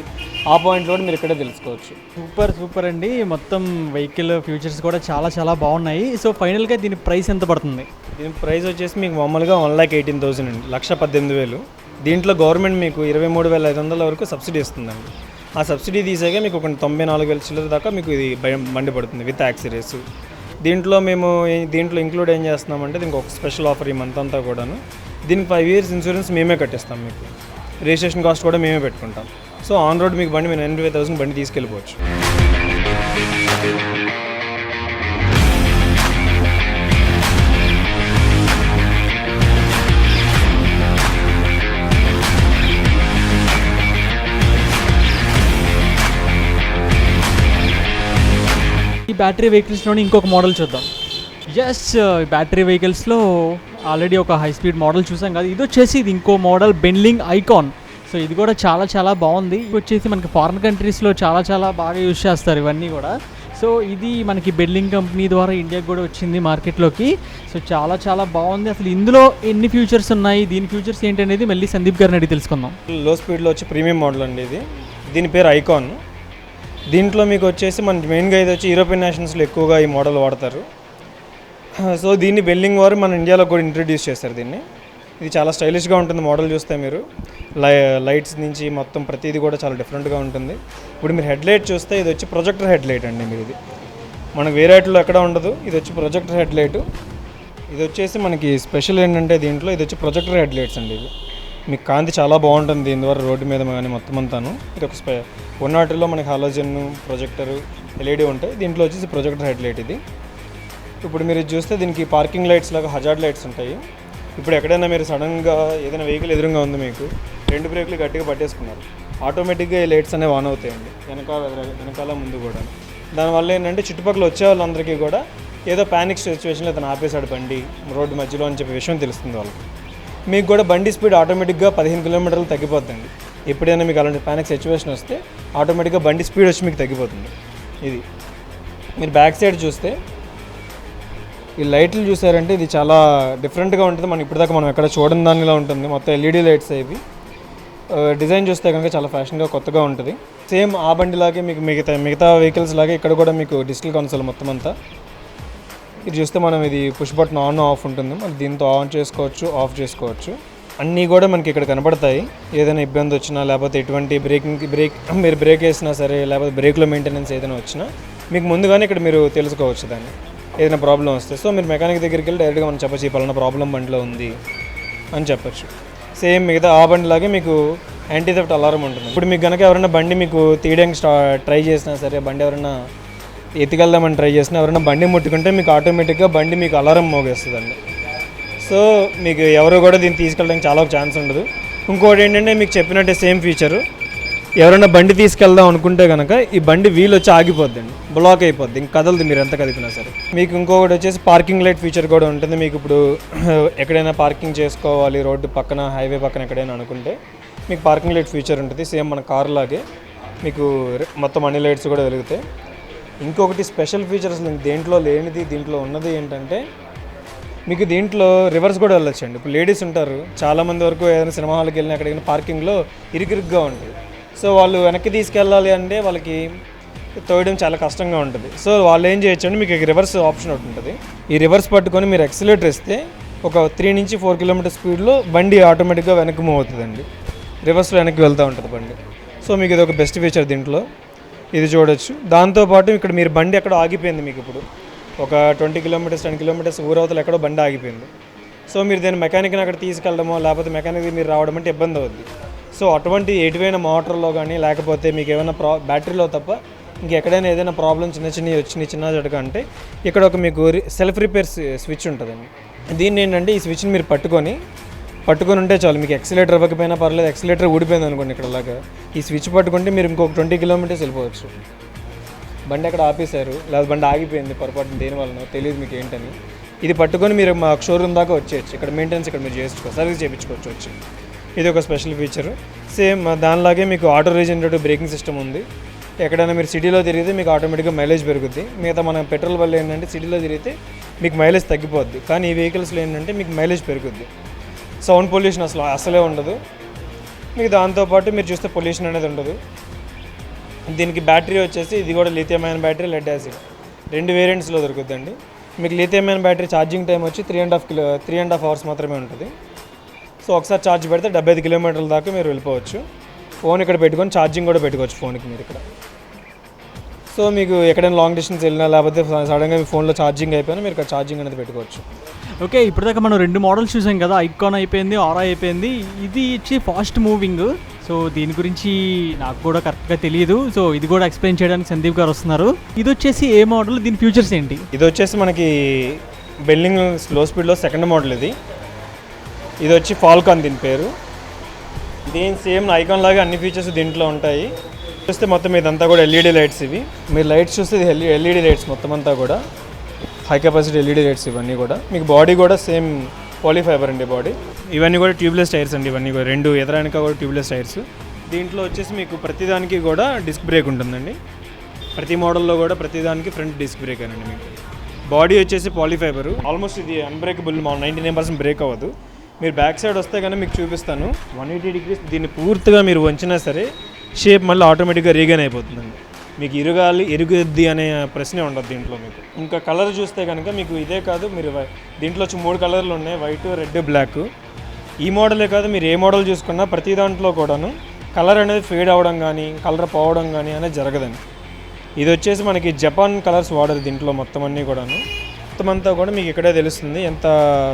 ఆ పాయింట్లో కూడా మీరు ఇక్కడే తెలుసుకోవచ్చు. సూపర్ అండి. మొత్తం వెహికల్ ఫ్యూచర్స్ కూడా చాలా బాగున్నాయి. సో ఫైనల్గా దీని ప్రైస్ ఎంత పడుతుంది? దీని ప్రైస్ వచ్చేసి మీకు మామూలుగా 1,18,000 అండి, 1,18,000. దీంట్లో గవర్నమెంట్ మీకు 23,500 వరకు సబ్సిడీ ఇస్తుందండి. ఆ సబ్సిడీ తీసాక మీకు ఒక 94,000 చిల్లర దాకా మీకు ఇది బండి పడుతుంది విత్ యాక్సరీస్. దీంట్లో ఇంక్లూడ్ ఏం చేస్తున్నామంటే దీనికి ఒక స్పెషల్ ఆఫర్ ఈ మంత్ అంతా కూడాను. దీనికి 5 years ఇన్సూరెన్స్ మేమే కట్టిస్తాం, మీకు రిజిస్ట్రేషన్ కాస్ట్ కూడా మేమే పెట్టుకుంటాం. సో ఆన్ రోడ్ మీకు బండి మీరు 95,000 బండి తీసుకెళ్ళిపోవచ్చు. ఈ బ్యాటరీ వెహికల్స్లోని ఇంకొక మోడల్ చూద్దాం. బ్యాటరీ వెహికల్స్లో ఆల్రెడీ ఒక హై స్పీడ్ మోడల్ చూసాం కదా, ఇది వచ్చేసి ఇది ఇంకో మోడల్ బెండ్లింగ్ ఐకాన్. సో ఇది కూడా చాలా బాగుంది. ఇది వచ్చేసి మనకి ఫారిన్ కంట్రీస్లో చాలా బాగా యూజ్ చేస్తారు ఇవన్నీ కూడా. సో ఇది మనకి బెండ్లింగ్ కంపెనీ ద్వారా ఇండియాకి కూడా వచ్చింది మార్కెట్లోకి. సో చాలా బాగుంది. అసలు ఇందులో ఎన్ని ఫ్యూచర్స్ ఉన్నాయి, దీని ఫ్యూచర్స్ ఏంటి అనేది మళ్ళీ సందీప్ గారిని అడిగి తెలుసుకుందాం. లో స్పీడ్లో వచ్చి ప్రీమియం మోడల్ అండి ఇది. దీని పేరు ఐకాన్. దీంట్లో మీకు వచ్చేసి మన మెయిన్గా ఇది వచ్చి యూరోపియన్ నేషన్స్లో ఎక్కువగా ఈ మోడల్ వాడతారు. సో దీన్ని బెండ్లింగ్ వారు మన ఇండియాలో కూడా ఇంట్రడ్యూస్ చేస్తారు దీన్ని. ఇది చాలా స్టైలిష్గా ఉంటుంది మోడల్ చూస్తే మీరు. లైట్స్ నుంచి మొత్తం ప్రతిదీ కూడా చాలా డిఫరెంట్గా ఉంటుంది. ఇప్పుడు మీరు హెడ్లైట్ చూస్తే ఇది వచ్చి ప్రొజెక్టర్ హెడ్లైట్ అండి మీరు. ఇది మనకు వేరేట్లో ఎక్కడ ఉండదు. ఇది వచ్చి ప్రొజెక్టర్ హెడ్లైట్. ఇది వచ్చేసి మనకి స్పెషల్ ఏంటంటే దీంట్లో ఇది వచ్చి ప్రొజెక్టర్ హెడ్లైట్స్ అండి. ఇది మీకు కాంతి చాలా బాగుంటుంది దీని ద్వారా రోడ్డు మీద కానీ మొత్తం అంతాను. ఇది ఒక ఉన్నవాటిలో మనకి హాలోజన్ ప్రొజెక్టర్ ఎల్ఈడి ఉంటాయి. దీంట్లో వచ్చేసి ప్రొజెక్టర్ హెడ్లైట్ ఇది. ఇప్పుడు మీరు చూస్తే దీనికి పార్కింగ్ లైట్స్ లాగా హజార్డ్ లైట్స్ ఉంటాయి. ఇప్పుడు ఎక్కడైనా మీరు సడన్గా ఏదైనా వెహికల్ ఎదురుగా ఉంది, మీకు 2 బ్రేకులు గట్టిగా పట్టేసుకున్నారు, ఆటోమేటిక్గా ఈ లైట్స్ అనేవి ఆన్ అవుతాయండి వెనకాల ముందు కూడా. దానివల్ల ఏంటంటే చుట్టుపక్కల వచ్చే వాళ్ళందరికీ కూడా ఏదో ప్యానిక్ సిచ్యువేషన్లో తను ఆపేశాడు బండి రోడ్డు మధ్యలో అని చెప్పే విషయం తెలుస్తుంది వాళ్ళకి. మీకు కూడా బండి స్పీడ్ ఆటోమేటిక్గా 15 కిలోమీటర్లు తగ్గిపోతుంది. ఎప్పుడైనా మీకు అలాంటి ప్యానిక్ సిచ్యువేషన్ వస్తే ఆటోమేటిక్గా బండి స్పీడ్ వచ్చి మీకు తగ్గిపోతుంది. ఇది మీరు బ్యాక్ సైడ్ చూస్తే ఈ లైట్లు చూసారంటే ఇది చాలా డిఫరెంట్గా ఉంటుంది. మనం ఇప్పటిదాకా మనం ఎక్కడ చూడని దానిలా ఉంటుంది. మొత్తం ఎల్ఈడి లైట్స్ ఇవి. డిజైన్ చూస్తే కనుక చాలా ఫ్యాషన్గా కొత్తగా ఉంటుంది. సేమ్ ఆ బండిలాగే మీకు మిగతా వెహికల్స్ లాగే ఇక్కడ కూడా మీకు డిజిటల్ కన్సోల్ మొత్తం అంతా. ఇది చూస్తే మనం ఇది పుష్ బటన్ ఆన్ ఆఫ్ ఉంటుంది. మనం దీంతో ఆన్ చేసుకోవచ్చు, ఆఫ్ చేసుకోవచ్చు. అన్నీ కూడా మనకి ఇక్కడ కనపడతాయి. ఏదైనా ఇబ్బంది వచ్చినా లేకపోతే ఎటువంటి మీరు బ్రేక్ వేసినా సరే, లేకపోతే బ్రేక్లో మెయింటెనెన్స్ ఏదైనా వచ్చినా మీకు ముందుగానే ఇక్కడ మీరు తెలుసుకోవచ్చు దాన్ని, ఏదైనా ప్రాబ్లం వస్తే. సో మీరు మెకానిక్ దగ్గరికి వెళ్ళి డైరెక్ట్గా మనం చెప్పచ్చు ఈ పలానా ప్రాబ్లం బండిలో ఉంది అని చెప్పచ్చు. సేమ్ మిగతా ఆ బండిలాగే మీకు యాంటీ థెఫ్ట్ అలారం ఉంటుంది. ఇప్పుడు మీకు కనుక ఎవరైనా బండి మీకు తీయడానికి ట్రై చేసినా సరే, బండి ఎవరైనా ఎత్తుకెళ్దామని ట్రై చేసినా, ఎవరైనా బండి ముట్టుకుంటే మీకు ఆటోమేటిక్గా బండి మీకు అలారం మోగేస్తుందండి. సో మీకు ఎవరు కూడా దీన్ని తీసుకెళ్ళడానికి చాలా ఛాన్స్ ఉండదు. ఇంకోటి ఏంటంటే మీకు చెప్పినట్టే సేమ్ ఫీచరు, ఎవరైనా బండి తీసుకెళ్దాం అనుకుంటే కనుక ఈ బండి వీల్ వచ్చి ఆగిపోద్దండి, బ్లాక్ అయిపోద్ది, ఇంక కదలదు మీరు ఎంత కదిపినా సరే. మీకు ఇంకొకటి వచ్చేసి పార్కింగ్ లైట్ ఫీచర్ కూడా ఉంటుంది. మీకు ఇప్పుడు ఎక్కడైనా పార్కింగ్ చేసుకోవాలి రోడ్డు పక్కన, హైవే పక్కన ఎక్కడైనా అనుకుంటే మీకు పార్కింగ్ లైట్ ఫీచర్ ఉంటుంది. సేమ్ మన కార్ లాగే మీకు మొత్తం అన్ని లైట్స్ కూడా వెలుగుతాయి. ఇంకొకటి స్పెషల్ ఫీచర్స్ దేంట్లో లేనిది దీంట్లో ఉన్నది ఏంటంటే మీకు దీంట్లో రివర్స్ కూడా వెళ్ళొచ్చండి. ఇప్పుడు లేడీస్ ఉంటారు చాలామంది వరకు, ఏదైనా సినిమా హాల్కి వెళ్ళినా ఎక్కడికైనా పార్కింగ్లో ఇరుకిరుగ్గా ఉంటుంది. సో వాళ్ళు వెనక్కి తీసుకెళ్ళాలి అంటే వాళ్ళకి తోయడం చాలా కష్టంగా ఉంటుంది. సో వాళ్ళు ఏం చేయొచ్చు అంటే మీకు రివర్స్ ఆప్షన్ ఒకటి ఉంటుంది. ఈ రివర్స్ పట్టుకొని మీరు యాక్సిలేటర్ ఇస్తే ఒక 3 నుంచి 4 కిలోమీటర్ స్పీడ్లో బండి ఆటోమేటిక్గా వెనక్కి మూవ్ అవుతుందండి. రివర్స్లో వెనక్కి వెళ్తూ ఉంటుంది బండి. సో మీకు ఇది ఒక బెస్ట్ ఫీచర్ దీంట్లో, ఇది చూడొచ్చు. దాంతోపాటు ఇక్కడ మీరు బండి ఎక్కడో ఆగిపోయింది, మీకు ఇప్పుడు ఒక 20 కిలోమీటర్స్ 10 కిలోమీటర్స్ ఊరవతలు ఎక్కడో బండి ఆగిపోయింది. సో మీరు దీన్ని మెకానిక్ని అక్కడ తీసుకెళ్ళడమో లేకపోతే మెకానిక్ మీరు రావడం అంటే ఇబ్బంది అవుద్ది. సో అటువంటి ఎటువైన మోటార్లో కానీ లేకపోతే మీకు ఏమైనా బ్యాటరీలో తప్ప ఇంకెక్కడైనా ఏదైనా ప్రాబ్లమ్ చిన్నవి వచ్చినాయి చిన్న జడక అంటే ఇక్కడ ఒక మీకు సెల్ఫ్ రిపేర్ స్విచ్ ఉంటుందండి. దీన్ని ఏంటంటే ఈ స్విచ్ని మీరు పట్టుకొని ఉంటే చాలు. మీకు ఎక్సిలేటర్ ఇవ్వకపోయినా పర్లేదు, ఎక్సిలేటర్ ఊడిపోయింది అనుకోండి ఇక్కడలాగా, ఈ స్విచ్ పట్టుకుంటే మీరు ఇంకొక 20 కిలోమీటర్స్ వెళ్ళిపోవచ్చు. బండి అక్కడ ఆపేశారు, లేదా బండి ఆగిపోయింది పొరపాటున దేని వలన తెలియదు మీకు ఏంటని, ఇది పట్టుకొని మీరు మా షోరూమ్ దాకా వచ్చేయచ్చు. ఇక్కడ మెయింటెనెన్స్ ఇక్కడ మీరు చేసుకోవచ్చు, సర్వీస్ చేయించుకోవచ్చు వచ్చి. ఇది ఒక స్పెషల్ ఫీచర్. సేమ్ దానిలాగే మీకు ఆటో రీజనరేటివ్ బ్రేకింగ్ సిస్టమ్ ఉంది. ఎక్కడైనా మీరు సిటీలో తిరిగితే మీకు ఆటోమేటిక్గా మైలేజ్ పెరుగుద్ది. మిగతా మన పెట్రోల్ వల్ల ఏంటంటే సిటీలో తిరిగితే మీకు మైలేజ్ తగ్గిపోద్ది, కానీ ఈ వెహికల్స్లో ఏంటంటే మీకు మైలేజ్ పెరుగుద్ది. సౌండ్ పొల్యూషన్ అసలే ఉండదు. మీకు దాంతోపాటు మీరు చూస్తే పొల్యూషన్ అనేది ఉండదు. దీనికి బ్యాటరీ వచ్చేసి ఇది కూడా lithium ion battery, lead acid 2 వేరియంట్స్లో దొరుకుతుందండి. మీకు lithium ion battery charging time వచ్చి 3.5 అవర్స్ మాత్రమే ఉంటుంది. సో ఒకసారి ఛార్జ్ పెడితే 75 కిలోమీటర్ల దాకా మీరు వెళ్ళిపోవచ్చు. ఫోన్ ఇక్కడ పెట్టుకొని ఛార్జింగ్ కూడా పెట్టుకోవచ్చు ఫోన్కి మీరు ఇక్కడ. సో మీకు ఎక్కడైనా లాంగ్ డిస్టెన్స్ వెళ్ళినా లేకపోతే సడన్గా మీ ఫోన్లో ఛార్జింగ్ అయిపోయినా మీరు ఇక్కడ ఛార్జింగ్ అనేది పెట్టుకోవచ్చు. ఓకే, ఇప్పటిదాకా మనం 2 మోడల్స్ చూసాం కదా, ఐకాన్ అయిపోయింది, ఆరా అయిపోయింది. ఇది ఇచ్చి ఫాస్ట్ మూవింగ్. సో దీని గురించి నాకు కూడా కరెక్ట్గా తెలియదు. సో ఇది కూడా ఎక్స్ప్లెయిన్ చేయడానికి సందీప్ గారు వస్తున్నారు. ఇది వచ్చేసి ఏ మోడల్, దీని ఫ్యూచర్స్ ఏంటి? ఇది వచ్చేసి మనకి బెల్లింగ్ స్లో స్పీడ్లో సెకండ్ మోడల్. ఇది వచ్చి ఫాల్కాన్ దీని పేరు. దీని సేమ్ ఐకాన్ లాగా అన్ని ఫీచర్స్ దీంట్లో ఉంటాయి. చూస్తే మొత్తం ఇదంతా కూడా ఎల్ఈడి లైట్స్. ఇవి మీరు లైట్స్ చూస్తే ఎల్ఈడి లైట్స్ మొత్తం అంతా కూడా హై కెపాసిటీ ఎల్ఈడి లైట్స్. ఇవన్నీ కూడా మీకు బాడీ కూడా సేమ్ పాలీఫైబర్ అండి బాడీ. ఇవన్నీ కూడా ట్యూబ్లెస్ టైర్స్ అండి. ఇవన్నీ కూడా 2 ఎదరానిక కూడా ట్యూబ్లెస్ టైర్స్. దీంట్లో వచ్చేసి మీకు ప్రతిదానికి కూడా డిస్క్ బ్రేక్ ఉంటుందండి. ప్రతి మోడల్లో కూడా ప్రతిదానికి ఫ్రంట్ డిస్క్ బ్రేక్ అనండి. మీకు బాడీ వచ్చేసి పాలీఫైబర్. ఆల్మోస్ట్ ఇది అన్బ్రేకబుల్, 99% బ్రేక్ అవ్వదు. మీరు బ్యాక్ సైడ్ వస్తే కానీ మీకు చూపిస్తాను. 180 degrees దీన్ని పూర్తిగా మీరు వంచినా సరే షేప్ మళ్ళీ ఆటోమేటిక్గా రీగైన్ అయిపోతుందండి. మీకు ఇరుగుద్ది అనే ప్రశ్నే ఉండదు దీంట్లో. మీకు ఇంకా కలర్ చూస్తే కనుక మీకు ఇదే కాదు, మీరు దీంట్లో వచ్చి 3 కలర్లు ఉన్నాయి, వైట్, రెడ్, బ్లాక్. ఈ మోడలే కాదు, మీరు ఏ మోడల్ చూసుకున్నా ప్రతి దాంట్లో కూడాను కలర్ అనేది ఫేడ్ అవ్వడం కానీ కలర్ పోవడం కానీ అనేది జరగదండి. ఇది వచ్చేసి మనకి జపాన్ కలర్స్ వాడరు దీంట్లో మొత్తం అన్నీ కూడాను. మొత్తం అంతా కూడా మీకు ఇక్కడే తెలుస్తుంది ఎంత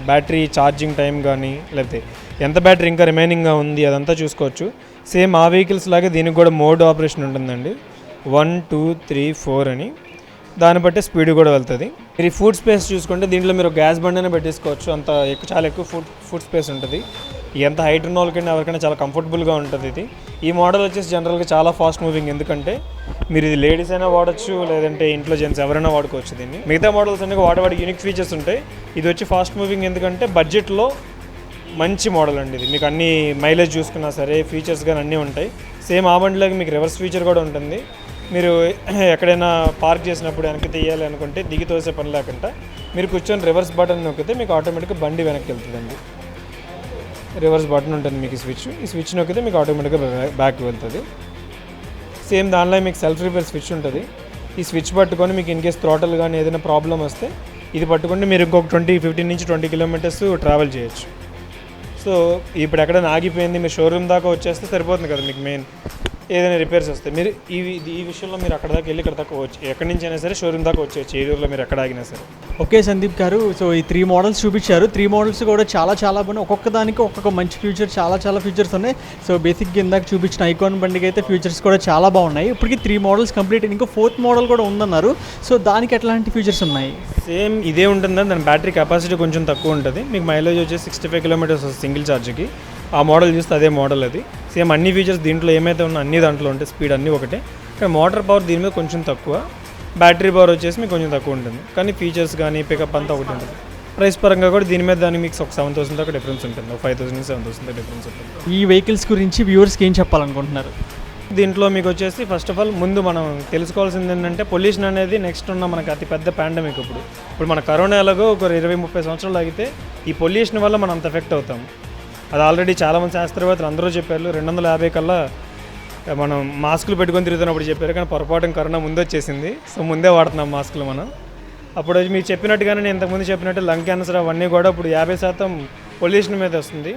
బ్యాటరీ ఛార్జింగ్ టైం కానీ లేకపోతే ఎంత బ్యాటరీ ఇంకా రిమైనింగ్గా ఉంది అదంతా చూసుకోవచ్చు. సేమ్ ఆ వెహికల్స్ లాగే దీనికి కూడా మోడ్ ఆపరేషన్ ఉంటుందండి. 1, 2, 3, 4 అని దాన్ని బట్టి స్పీడ్ కూడా వెళ్తుంది. మీరు ఫుడ్ స్పేస్ చూసుకుంటే దీంట్లో మీరు గ్యాస్ బండ్ అయినా పెట్టేసుకోవచ్చు. అంత చాలా ఎక్కువ ఫుడ్ స్పేస్ ఉంటుంది. ఎంత హైట్ ఉన్న వాళ్ళకైనా ఎవరికైనా చాలా కంఫర్టబుల్గా ఉంటుంది ఇది. ఈ మోడల్ వచ్చేసి జనరల్గా చాలా ఫాస్ట్ మూవింగ్, ఎందుకంటే మీరు ఇది లేడీస్ అయినా వాడచ్చు, లేదంటే ఇంట్లో జెంట్స్ ఎవరైనా వాడుకోవచ్చు దీన్ని. మిగతా మోడల్స్ అన్నీ వాటి యూనిక్ ఫీచర్స్ ఉంటాయి. ఇది వచ్చి ఫాస్ట్ మూవింగ్ ఎందుకంటే బడ్జెట్లో మంచి మోడల్ అండి. ఇది మీకు అన్ని మైలేజ్ చూసుకున్నా సరే ఫీచర్స్ కానీ అన్నీ ఉంటాయి. సేమ్ ఆ బండిలోకి మీకు రివర్స్ ఫీచర్ కూడా ఉంటుంది. మీరు ఎక్కడైనా పార్క్ చేసినప్పుడు వెనక్కి తీయాలి అనుకుంటే దిగి తోసే పని లేకుండా మీరు కూర్చొని రివర్స్ బటన్ నొక్కితే మీకు ఆటోమేటిక్గా బండి వెనక్కి వెళ్తుందండి. రివర్స్ బటన్ ఉంటుంది మీకు ఈ స్విచ్ నొక్కితే మీకు ఆటోమేటిక్గా బ్యాక్ వెళ్తుంది. సేమ్ దానిలో మీకు సెల్ఫ్ రిపేర్ స్విచ్ ఉంటుంది. ఈ స్విచ్ పట్టుకొని మీకు ఇన్ కేస్ థ్రాటల్ కానీ ఏదైనా ప్రాబ్లం వస్తే ఇది పట్టుకుంటే మీరు ఇంకొక 15 నుంచి 20 కిలోమీటర్స్ ట్రావెల్ చేయొచ్చు. సో ఇప్పుడు ఎక్కడైనా ఆగిపోయింది మీరు షోరూమ్ దాకా వచ్చేస్తే సరిపోతుంది కదా. మీకు మెయిన్ ఏదైనా రిపేర్స్ వస్తాయి, మీరు ఈ విషయంలో మీరు అక్కడ దాకా వెళ్ళి ఇక్కడ దాకా వచ్చి ఎక్కడి నుంచి అయినా సరే షోరూమ్ దాకా వచ్చేయచ్చు, ఏరియాలో మీరు ఎక్కడ ఆగినా సరే. ఓకే సందీప్ గారు, సో ఈ 3 మోడల్స్ చూపించారు. 3 మోడల్స్ కూడా చాలా బాగున్నాయి. ఒక్కొక్క దానికి ఒక్కొక్క మంచి ఫ్యూచర్, చాలా ఫీచర్స్ ఉన్నాయి. సో బేసిక్గా ఇందాక చూపించిన ఐకాన్ బండికి అయితే ఫ్యూచర్స్ కూడా చాలా బాగున్నాయి. ఇప్పటికి 3 మోడల్స్ కంప్లీట్, ఇంకో 4th మోడల్ కూడా ఉందన్నారు. సో దానికి ఎట్లాంటి ఫీచర్స్ ఉన్నాయి? సేమ్ ఇదే ఉంటుందని దాని బ్యాటరీ కెపాసిటీ కొంచెం తక్కువ ఉంటుంది. మీకు మైలేజ్ వచ్చేసి 65 కిలోమీటర్స్ వస్తుంది సింగిల్ ఛార్జ్కి. ఆ మోడల్ చూస్తే అదే మోడల్ అది. సేమ్ అన్ని ఫీచర్స్ దీంట్లో ఏమైతే ఉన్నా అన్ని దాంట్లో ఉంటాయి, స్పీడ్ అన్నీ ఒకటే. కానీ మోటార్ పవర్ దీని మీద కొంచెం తక్కువ, బ్యాటరీ పవర్ వచ్చేసి మీకు కొంచెం తక్కువ ఉంటుంది. కానీ ఫీచర్స్ కానీ పికప్ అంతా ఒకటి ఉంటుంది. ప్రైస్ పరంగా కూడా దీని మీద దానికి మీకు ఒక 7,000 దాకా డిఫరెన్స్ ఉంటుంది, 5,000 నుంచి 7,000 దాకా డిఫరెన్స్ ఉంటుంది. ఈ వెహికల్స్ గురించి వ్యూవర్స్కి ఏం చెప్పాలనుకుంటున్నారు? దీంట్లో మీకు వచ్చేసి ఫస్ట్ ఆఫ్ ఆల్ ముందు మనం తెలుసుకోవాల్సింది ఏంటంటే పొల్యూషన్ అనేది నెక్స్ట్ ఉన్న మనకు అతిపెద్ద పాండమిక్. ఇప్పుడు మన కరోనా ఎలాగో ఒక 20-30 సంవత్సరాలు ఆగితే ఈ పొల్యూషన్ వల్ల మనం అంత ఎఫెక్ట్ అవుతాం. అది ఆల్రెడీ చాలామంది శాస్త్రవేత్తలు అందరూ చెప్పారు. 250 కల్లా మనం మాస్కులు పెట్టుకొని తిరుగుతున్నప్పుడు చెప్పారు, కానీ పొరపాటున కరోనా ముందు వచ్చేసింది. సో ముందే వాడుతున్నాం మాస్కులు మనం. అప్పుడు మీరు చెప్పినట్టుగానే నేను ఇంతకుముందు చెప్పినట్టు లంగ్ క్యాన్సర్ అవన్నీ కూడా ఇప్పుడు 50% పొల్యూషన్ మీద వస్తుంది.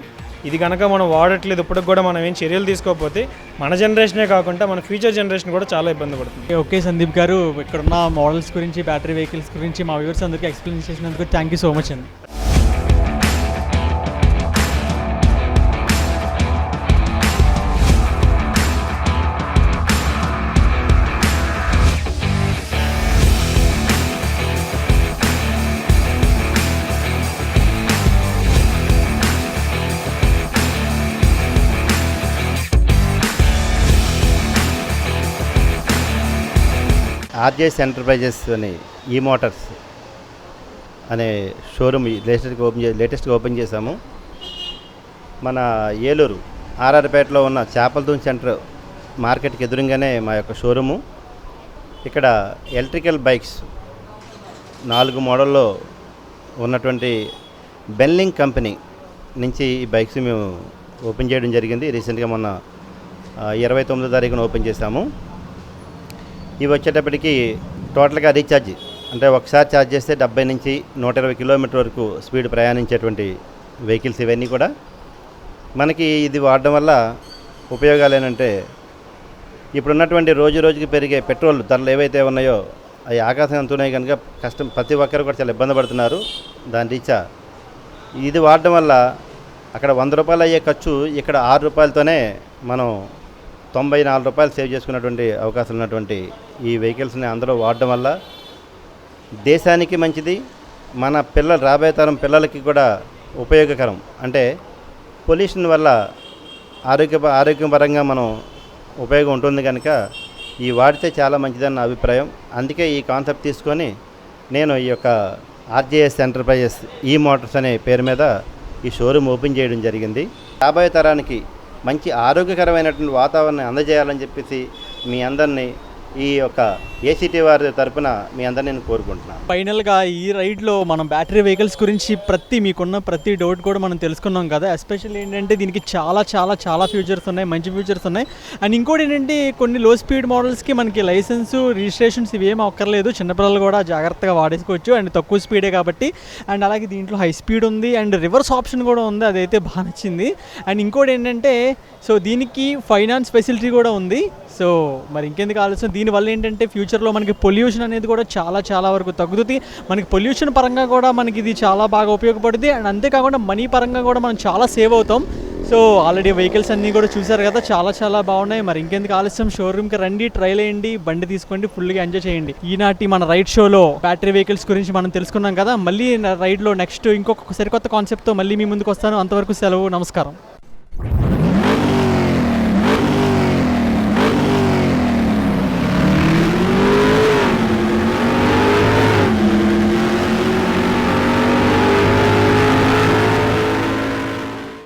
ఇది కనుక మనం వాడట్లేదు, ఇప్పటికి కూడా మనం ఏం చర్యలు తీసుకోకపోతే మన జనరేషనే కాకుండా మన ఫ్యూచర్ జనరేషన్ కూడా చాలా ఇబ్బంది పడుతుంది. ఓకే సందీప్ గారు, ఇక్కడున్న మోడల్స్ గురించి, బ్యాటరీ వెహికల్స్ గురించి మా వ్యూవర్స్ అందరికీ ఎక్స్ప్లెయిన్ చేసినందుకు థ్యాంక్ యూ సో మచ్ అండి. ఆర్జేఎస్ ఎంటర్ప్రైజెస్ అని ఈ మోటార్స్ అనే షోరూమ్ లేటెస్ట్గా ఓపెన్ చేశాము. మన ఏలూరు ఆర్ఆర్పేటలో ఉన్న చేపలదూన్ సెంటర్ మార్కెట్కి ఎదురుగానే మా యొక్క షోరూము. ఇక్కడ ఎలక్ట్రికల్ బైక్స్ 4 మోడల్లో ఉన్నటువంటి బెన్లింగ్ కంపెనీ నుంచి ఈ బైక్స్ మేము ఓపెన్ చేయడం జరిగింది. రీసెంట్గా మొన్న 29వ తారీఖున ఓపెన్ చేశాము. ఇవి వచ్చేటప్పటికి టోటల్గా రీఛార్జ్ అంటే ఒకసారి ఛార్జ్ చేస్తే 70 నుంచి 120 కిలోమీటర్ వరకు స్పీడ్ ప్రయాణించేటువంటి వెహికల్స్ ఇవన్నీ కూడా. మనకి ఇది వాడడం వల్ల ఉపయోగాలు ఏంటంటే ఇప్పుడున్నటువంటి రోజుకి పెరిగే పెట్రోల్ ధరలు ఏవైతే ఉన్నాయో అవి ఆకాశం అంతున్నాయి కనుక ప్రతి ఒక్కరు కూడా చాలా ఇబ్బంది పడుతున్నారు. దాని రీత్యా ఇది వాడడం వల్ల అక్కడ 100 రూపాయలు అయ్యే ఖర్చు ఇక్కడ 6 రూపాయలతోనే మనం 94 రూపాయలు సేవ్ చేసుకున్నటువంటి అవకాశం ఉన్నటువంటి ఈ వెహికల్స్ని అందరూ వాడడం వల్ల దేశానికి మంచిది, మన రాబోయే తరం పిల్లలకి కూడా ఉపయోగకరం. అంటే పొల్యూషన్ వల్ల ఆరోగ్యపరంగా మనం ఉపయోగం ఉంటుంది కనుక ఈ వాడితే చాలా మంచిదని నా అభిప్రాయం. అందుకే ఈ కాన్సెప్ట్ తీసుకొని నేను ఈ యొక్క ఆర్జేఎస్ ఎంటర్ప్రైజెస్ ఈ మోటార్స్ అనే పేరు మీద ఈ షోరూమ్ ఓపెన్ చేయడం జరిగింది. రాబోయే తరానికి మంచి ఆరోగ్యకరమైనటువంటి వాతావరణాన్ని అందజేయాలని చెప్పేసి మీ అందరినీ ఈ యొక్క ఏసీటీ వారి తరపున మీ అందరినీ నేను కోరుకుంటున్నాను. ఫైనల్గా ఈ రైడ్లో మనం బ్యాటరీ వెహికల్స్ గురించి మీకున్న ప్రతి డౌట్ కూడా మనం తెలుసుకున్నాం కదా. ఎస్పెషల్లీ ఏంటంటే దీనికి చాలా చాలా చాలా ఫ్యూచర్స్ ఉన్నాయి, మంచి ఫ్యూచర్స్ ఉన్నాయి. అండ్ ఇంకోటి ఏంటంటే కొన్ని లో స్పీడ్ మోడల్స్కి మనకి లైసెన్సు రిజిస్ట్రేషన్స్ ఇవేమీ అక్కర్లేదు, చిన్నపిల్లలు కూడా జాగ్రత్తగా వాడేసుకోవచ్చు. అండ్ తక్కువ స్పీడే కాబట్టి. అండ్ అలాగే దీంట్లో హై స్పీడ్ ఉంది అండ్ రివర్స్ ఆప్షన్ కూడా ఉంది, అదైతే బాగా నచ్చింది. అండ్ ఇంకోటి ఏంటంటే సో దీనికి ఫైనాన్స్ ఫెసిలిటీ కూడా ఉంది. సో మరి ఇంకెందుకు ఆలోచన, దీనివల్ల ఏంటంటే ఫ్యూచర్లో మనకి పొల్యూషన్ అనేది కూడా చాలా చాలా వరకు తగ్గుతుంది. మనకి పొల్యూషన్ పరంగా కూడా మనకి ఇది చాలా బాగా ఉపయోగపడుతుంది. అండ్ అంతేకాకుండా మనీ పరంగా కూడా మనం చాలా సేవ్ అవుతాం. సో ఆల్రెడీ వెహికల్స్ అన్నీ కూడా చూసారు కదా, చాలా చాలా బాగున్నాయి. మరి ఇంకెందుకు ఆలస్యం, షోరూమ్కి రండి, ట్రైల్ వేయండి, బండి తీసుకోండి, ఫుల్గా ఎంజాయ్ చేయండి. ఈనాటి మన రైడ్ షోలో బ్యాటరీ వెహికల్స్ గురించి మనం తెలుసుకున్నాం కదా. మళ్ళీ రైడ్లో నెక్స్ట్ ఇంకొక సరికొత్త కాన్సెప్ట్తో మళ్ళీ మీ ముందుకు వస్తాను. అంతవరకు సెలవు, నమస్కారం.